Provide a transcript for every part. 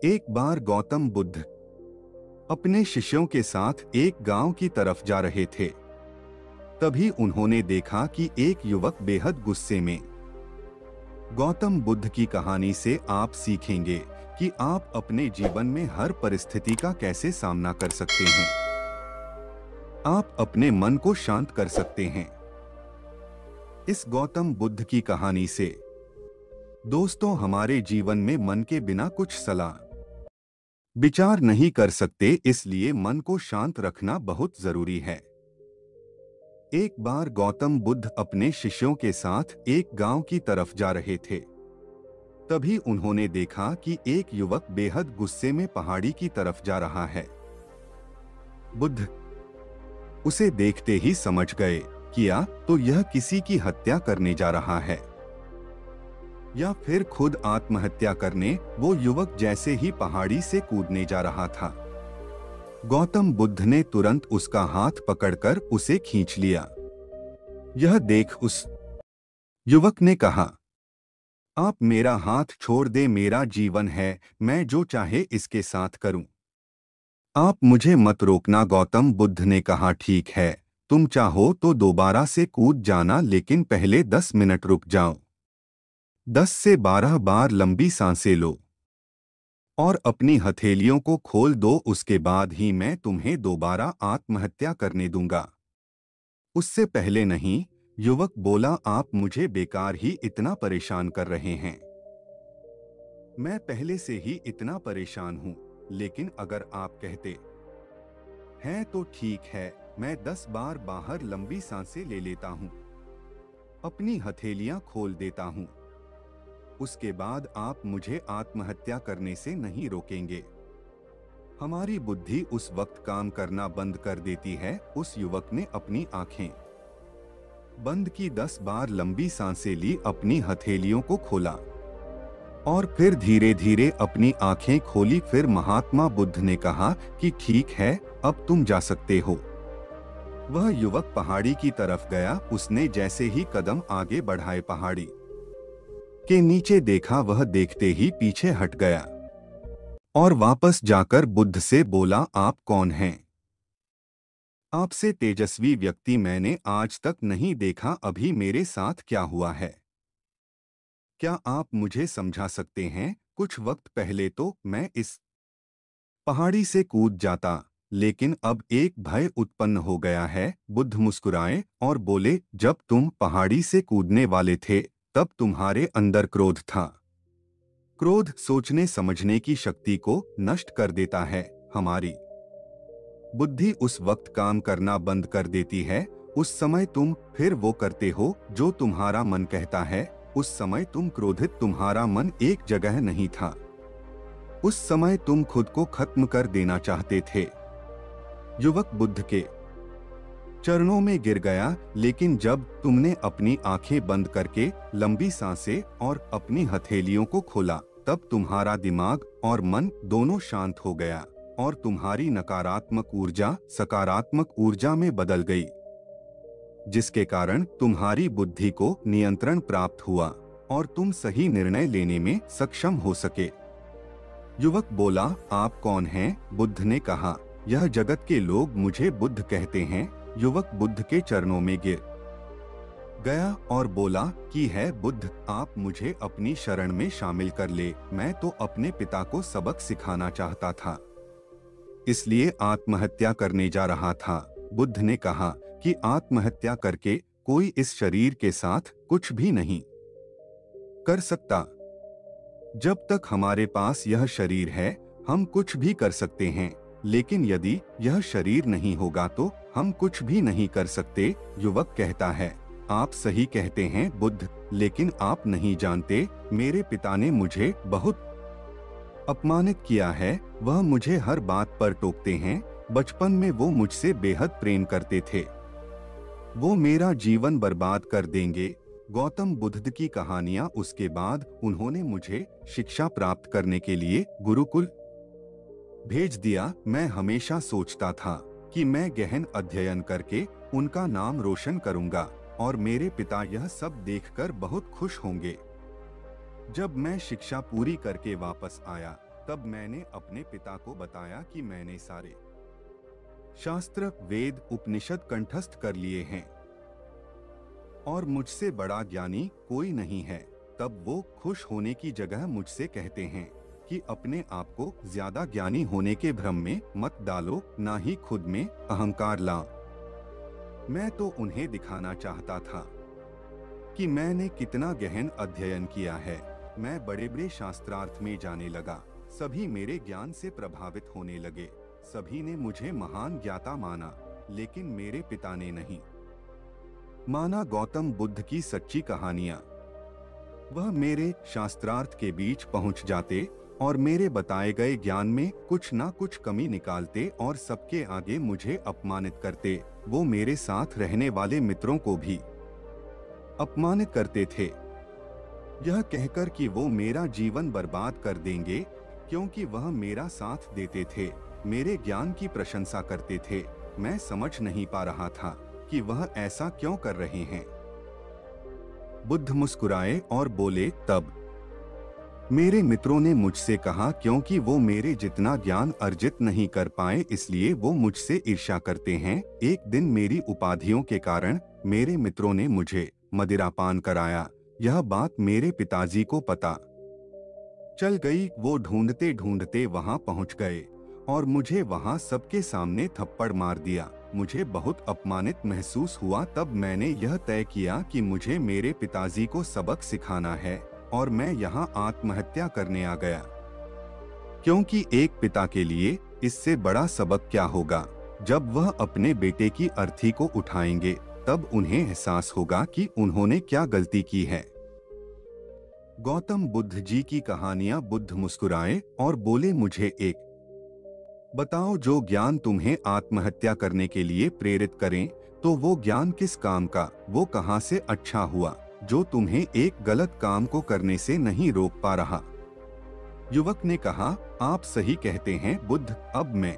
एक बार गौतम बुद्ध अपने शिष्यों के साथ एक गांव की तरफ जा रहे थे। तभी उन्होंने देखा कि एक युवक बेहद गुस्से में। गौतम बुद्ध की कहानी से आप सीखेंगे कि आप अपने जीवन में हर परिस्थिति का कैसे सामना कर सकते हैं। आप अपने मन को शांत कर सकते हैं। इस गौतम बुद्ध की कहानी से दोस्तों, हमारे जीवन में मन के बिना कुछ सलाह विचार नहीं कर सकते, इसलिए मन को शांत रखना बहुत जरूरी है। एक बार गौतम बुद्ध अपने शिष्यों के साथ एक गांव की तरफ जा रहे थे। तभी उन्होंने देखा कि एक युवक बेहद गुस्से में पहाड़ी की तरफ जा रहा है। बुद्ध उसे देखते ही समझ गए कि या तो यह किसी की हत्या करने जा रहा है या फिर खुद आत्महत्या करने। वो युवक जैसे ही पहाड़ी से कूदने जा रहा था, गौतम बुद्ध ने तुरंत उसका हाथ पकड़कर उसे खींच लिया। यह देख उस युवक ने कहा, आप मेरा हाथ छोड़ दे, मेरा जीवन है, मैं जो चाहे इसके साथ करूं। आप मुझे मत रोकना। गौतम बुद्ध ने कहा, ठीक है, तुम चाहो तो दोबारा से कूद जाना, लेकिन पहले 10 मिनट रुक जाओ। 10 से 12 बार लंबी सांसें लो और अपनी हथेलियों को खोल दो, उसके बाद ही मैं तुम्हें दोबारा आत्महत्या करने दूंगा। उससे पहले नहीं। युवक बोला, आप मुझे बेकार ही इतना परेशान कर रहे हैं। मैं पहले से ही इतना परेशान हूं, लेकिन अगर आप कहते हैं तो ठीक है, मैं 10 बार बाहर लंबी सांसें ले लेता हूं, अपनी हथेलियां खोल देता हूं। उसके बाद आप मुझे आत्महत्या करने से नहीं रोकेंगे। हमारी बुद्धि उस वक्त काम करना बंद कर देती है। उस युवक ने अपनी आंखें बंद की, 10 बार लंबी सांसें ली, अपनी हथेलियों को खोला और फिर धीरे धीरे अपनी आंखें खोली। फिर महात्मा बुद्ध ने कहा कि ठीक है, अब तुम जा सकते हो। वह युवक पहाड़ी की तरफ गया। उसने जैसे ही कदम आगे बढ़ाए, पहाड़ी के नीचे देखा। वह देखते ही पीछे हट गया और वापस जाकर बुद्ध से बोला, आप कौन हैं? आपसे तेजस्वी व्यक्ति मैंने आज तक नहीं देखा। अभी मेरे साथ क्या हुआ है, क्या आप मुझे समझा सकते हैं? कुछ वक्त पहले तो मैं इस पहाड़ी से कूद जाता, लेकिन अब एक भय उत्पन्न हो गया है। बुद्ध मुस्कुराए और बोले, जब तुम पहाड़ी से कूदने वाले थे तब तुम्हारे अंदर क्रोध था। क्रोध सोचने समझने की शक्ति को नष्ट कर देता है। हमारी बुद्धि उस वक्त काम करना बंद कर देती है। उस समय तुम फिर वो करते हो जो तुम्हारा मन कहता है। उस समय तुम क्रोधित, तुम्हारा मन एक जगह नहीं था। उस समय तुम खुद को खत्म कर देना चाहते थे। युवक बुद्ध के चरणों में गिर गया, लेकिन जब तुमने अपनी आंखें बंद करके लंबी सांसें और अपनी हथेलियों को खोला, तब तुम्हारा दिमाग और मन दोनों शांत हो गया और तुम्हारी नकारात्मक ऊर्जा सकारात्मक ऊर्जा में बदल गई, जिसके कारण तुम्हारी बुद्धि को नियंत्रण प्राप्त हुआ और तुम सही निर्णय लेने में सक्षम हो सके। युवक बोला, आप कौन हैं? बुद्ध ने कहा, यह जगत के लोग मुझे बुद्ध कहते हैं। युवक बुद्ध के चरणों में गिर गया और बोला कि है बुद्ध, आप मुझे अपनी शरण में शामिल कर ले। मैं तो अपने पिता को सबक सिखाना चाहता था, इसलिए आत्महत्या करने जा रहा था। बुद्ध ने कहा कि आत्महत्या करके कोई इस शरीर के साथ कुछ भी नहीं कर सकता। जब तक हमारे पास यह शरीर है, हम कुछ भी कर सकते हैं, लेकिन यदि यह शरीर नहीं होगा तो हम कुछ भी नहीं कर सकते। युवक कहता है, आप सही कहते हैं बुद्ध, लेकिन आप नहीं जानते, मेरे पिता ने मुझे बहुत अपमानित किया है। वह मुझे हर बात पर टोकते हैं। बचपन में वो मुझसे बेहद प्रेम करते थे। वो मेरा जीवन बर्बाद कर देंगे। गौतम बुद्ध की कहानियां। उसके बाद उन्होंने मुझे शिक्षा प्राप्त करने के लिए गुरुकुल भेज दिया। मैं हमेशा सोचता था कि मैं गहन अध्ययन करके उनका नाम रोशन करूंगा और मेरे पिता यह सब देखकर बहुत खुश होंगे। जब मैं शिक्षा पूरी करके वापस आया तब मैंने अपने पिता को बताया कि मैंने सारे शास्त्र, वेद, उपनिषद कंठस्थ कर लिए हैं और मुझसे बड़ा ज्ञानी कोई नहीं है। तब वो खुश होने की जगह मुझसे कहते हैं कि अपने आप को ज्यादा ज्ञानी होने के भ्रम में मत डालो, ना ही खुद में अहंकार ला। मैं तो उन्हें दिखाना चाहता था कि मैंने कितना गहन अध्ययन किया है। मैं बड़े बड़े शास्त्रार्थ में जाने लगा। सभी मेरे ज्ञान से प्रभावित होने लगे। सभी ने मुझे महान ज्ञाता माना, लेकिन मेरे पिता ने नहीं माना। गौतम बुद्ध की सच्ची कहानियां। वह मेरे शास्त्रार्थ के बीच पहुंच जाते और मेरे बताए गए ज्ञान में कुछ ना कुछ कमी निकालते और सबके आगे मुझे अपमानित करते। वो मेरे साथ रहने वाले मित्रों को भी अपमानित करते थे, यह कहकर कि वो मेरा जीवन बर्बाद कर देंगे, क्योंकि वह मेरा साथ देते थे, मेरे ज्ञान की प्रशंसा करते थे। मैं समझ नहीं पा रहा था कि वह ऐसा क्यों कर रहे हैं। बुद्ध मुस्कुराए और बोले, तब मेरे मित्रों ने मुझसे कहा, क्योंकि वो मेरे जितना ज्ञान अर्जित नहीं कर पाए इसलिए वो मुझसे ईर्ष्या करते हैं। एक दिन मेरी उपाधियों के कारण मेरे मित्रों ने मुझे मदिरापान कराया। यह बात मेरे पिताजी को पता चल गई। वो ढूंढते ढूंढते वहां पहुंच गए और मुझे वहां सबके सामने थप्पड़ मार दिया। मुझे बहुत अपमानित महसूस हुआ। तब मैंने यह तय किया कि मुझे मेरे पिताजी को सबक सिखाना है और मैं यहाँ आत्महत्या करने आ गया, क्योंकि एक पिता के लिए इससे बड़ा सबक क्या होगा। जब वह अपने बेटे की अर्थी को उठाएंगे तब उन्हें एहसास होगा कि उन्होंने क्या गलती की है। गौतम बुद्ध जी की कहानियां। बुद्ध मुस्कुराए और बोले, मुझे एक बताओ, जो ज्ञान तुम्हें आत्महत्या करने के लिए प्रेरित करें, तो वो ज्ञान किस काम का, वो कहां से अच्छा हुआ, जो तुम्हें एक गलत काम को करने से नहीं रोक पा रहा। युवक ने कहा, आप सही कहते हैं बुद्ध, अब मैं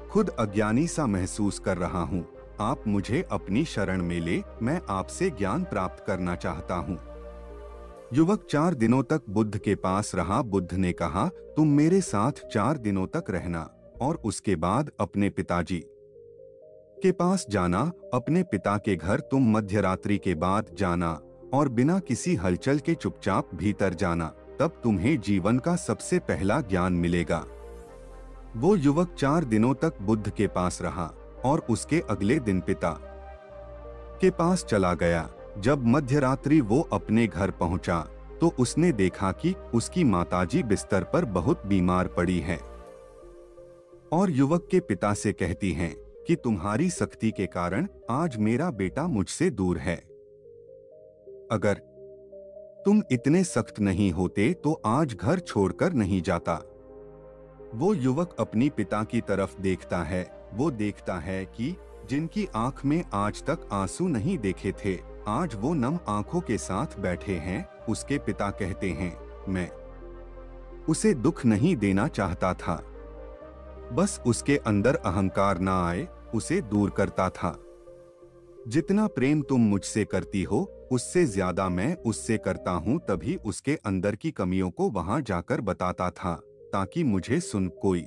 खुद अज्ञानी सा महसूस कर रहा हूँ। आप मुझे अपनी शरण में ले, मैं आपसे ज्ञान प्राप्त करना चाहता हूँ। युवक 4 दिनों तक बुद्ध के पास रहा। बुद्ध ने कहा, तुम मेरे साथ 4 दिनों तक रहना और उसके बाद अपने पिताजी के पास जाना। अपने पिता के घर तुम मध्यरात्रि के बाद जाना और बिना किसी हलचल के चुपचाप भीतर जाना, तब तुम्हें जीवन का सबसे पहला ज्ञान मिलेगा। वो युवक 4 दिनों तक बुद्ध के पास रहा और उसके अगले दिन पिता के पास चला गया। जब मध्यरात्रि वो अपने घर पहुंचा तो उसने देखा कि उसकी माताजी बिस्तर पर बहुत बीमार पड़ी है और युवक के पिता से कहती हैं कि तुम्हारी सख्ती के कारण आज मेरा बेटा मुझसे दूर है। अगर तुम इतने सख्त नहीं होते तो आज घर छोड़कर नहीं जाता। वो युवक अपनी पिता की तरफ देखता है। वो देखता है कि जिनकी आंख में आज तक आंसू नहीं देखे थे, आज वो नम आंखों के साथ बैठे हैं। उसके पिता कहते हैं, मैं उसे दुख नहीं देना चाहता था, बस उसके अंदर अहंकार ना आए उसे दूर करता था। जितना प्रेम तुम मुझसे करती हो उससे ज्यादा मैं उससे करता हूँ। तभी उसके अंदर की कमियों को वहां जाकर बताता था, ताकि मुझे सुन कोई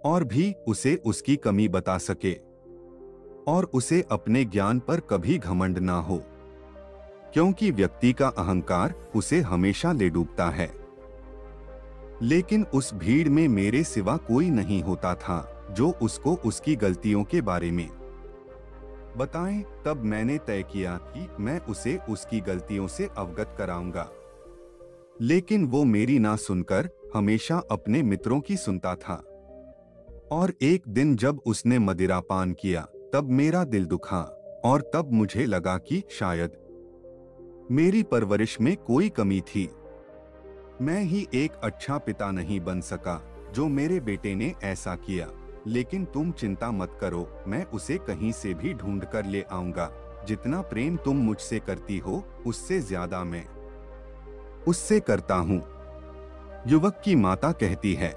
और भी उसे उसकी कमी बता सके और उसे अपने ज्ञान पर कभी घमंड ना हो, क्योंकि व्यक्ति का अहंकार उसे हमेशा ले डूबता है। लेकिन उस भीड़ में मेरे सिवा कोई नहीं होता था जो उसको उसकी गलतियों के बारे में बताएं। तब मैंने तय किया कि मैं उसे उसकी गलतियों से अवगत कराऊंगा, लेकिन वो मेरी ना सुनकर हमेशा अपने मित्रों की सुनता था। और एक दिन जब उसने मदिरापान किया तब मेरा दिल दुखा और तब मुझे लगा कि शायद मेरी परवरिश में कोई कमी थी। मैं ही एक अच्छा पिता नहीं बन सका जो मेरे बेटे ने ऐसा किया। लेकिन तुम चिंता मत करो, मैं उसे कहीं से भी ढूंढ कर ले आऊंगा। जितना प्रेम तुम मुझसे करती हो उससे ज्यादा मैं उससे करता हूँ। युवक की माता कहती है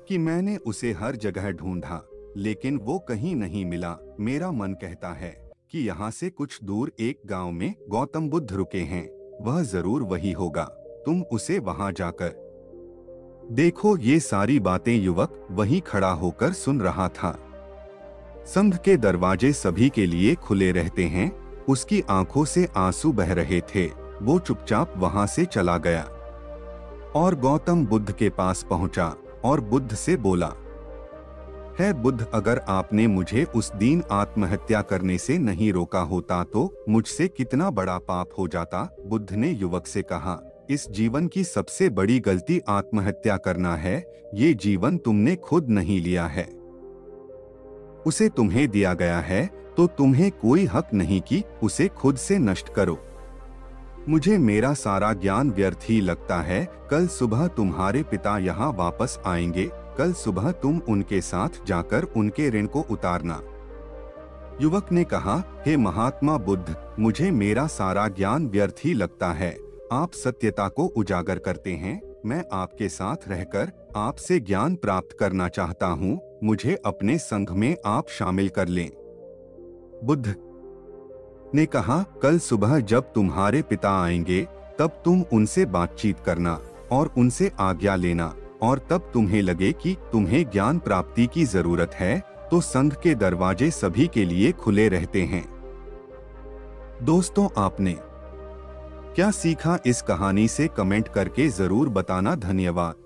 कि मैंने उसे हर जगह ढूंढा, लेकिन वो कहीं नहीं मिला। मेरा मन कहता है कि यहाँ से कुछ दूर एक गांव में गौतम बुद्ध रुके हैं, वह जरूर वही होगा। तुम उसे वहां जाकर देखो, ये सारी बातें युवक वहीं खड़ा होकर सुन रहा था। संघ के दरवाजे सभी के लिए खुले रहते हैं। उसकी आंखों से आंसू बह रहे थे। वो चुपचाप वहां से चला गया और गौतम बुद्ध के पास पहुंचा और बुद्ध से बोला, है बुद्ध, अगर आपने मुझे उस दिन आत्महत्या करने से नहीं रोका होता तो मुझसे कितना बड़ा पाप हो जाता। बुद्ध ने युवक से कहा, इस जीवन की सबसे बड़ी गलती आत्महत्या करना है। ये जीवन तुमने खुद नहीं लिया है, उसे तुम्हें दिया गया है, तो तुम्हें कोई हक नहीं कि उसे खुद से नष्ट करो। मुझे मेरा सारा ज्ञान व्यर्थ ही लगता है। कल सुबह तुम्हारे पिता यहाँ वापस आएंगे। कल सुबह तुम उनके साथ जाकर उनके ऋण को उतारना। युवक ने कहा, हे महात्मा बुद्ध, मुझे मेरा सारा ज्ञान व्यर्थ ही लगता है। आप सत्यता को उजागर करते हैं। मैं आपके साथ रहकर आपसे ज्ञान प्राप्त करना चाहता हूँ। मुझे अपने संघ में आप शामिल कर लें। बुद्ध ने कहा, कल सुबह जब तुम्हारे पिता आएंगे तब तुम उनसे बातचीत करना और उनसे आज्ञा लेना, और तब तुम्हें लगे कि तुम्हें ज्ञान प्राप्ति की जरूरत है तो संघ के दरवाजे सभी के लिए खुले रहते हैं। दोस्तों, आपने क्या सीखा इस कहानी से कमेंट करके जरूर बताना। धन्यवाद।